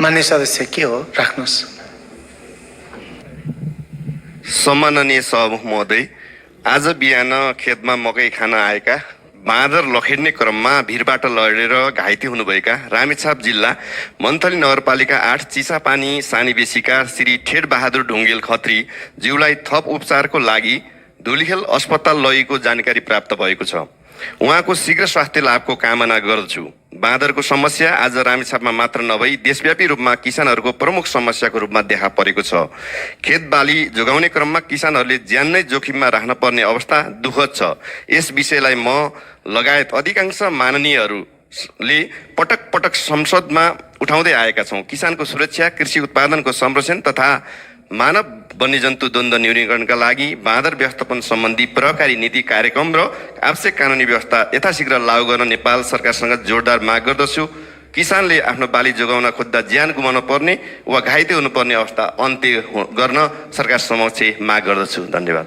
मान्य सदस्य के हो राख्नुहोस्। सम्माननीय सभामुख महोदय, आज बिहान खेतमा मकै खान आएका बाँदर लखेड्ने क्रममा भिरबाट लडेर घाइते हुनुभएका रामेछाप जिल्ला मन्थली नगरपालिका 8 चिसापानी सानीबेसीका श्री ठेड बहादुर ढुङ्गेल खत्री ज्यूलाई थप उपचारको लागि धुलिखेल अस्पताल लगेको जानकारी प्राप्त भएको छ। उहाँको शीघ्र स्वास्थ्य लाभको कामना गर्दछु। बाँदरको समस्या आज रामेछापमा मात्र नभई देशव्यापी रूपमा किसानहरूको प्रमुख समस्याको रूपमा देखा परेको छ। खेत बाली जोगाउने क्रममा किसानहरूले ज्यान नै जोखिममा राख्न पर्ने अवस्था दुःखद छ। यस विषयलाई म लगायत अधिकांश माननीयहरूले पटक पटक संसदमा उठाउँदै आएका छौँ। किसानको सुरक्षा, कृषि उत्पादनको संरक्षण तथा मानव वन्यजन्तु द्वन्द्व न्यूनीकरणका लागि बाँदर व्यवस्थापन सम्बन्धी प्रभावकारी नीति कार्यक्रम र आवश्यक कानुनी व्यवस्था यथाशीघ्र लागू गर्न नेपाल सरकारसँग जोरदार माग गर्दछु। किसानले आफ्नो बाली जोगाउन खोज्दा ज्यान गुमाउन पर्ने वा घाइते हुनुपर्ने अवस्था अन्त्य गर्न सरकार समक्ष माग गर्दछु। धन्यवाद।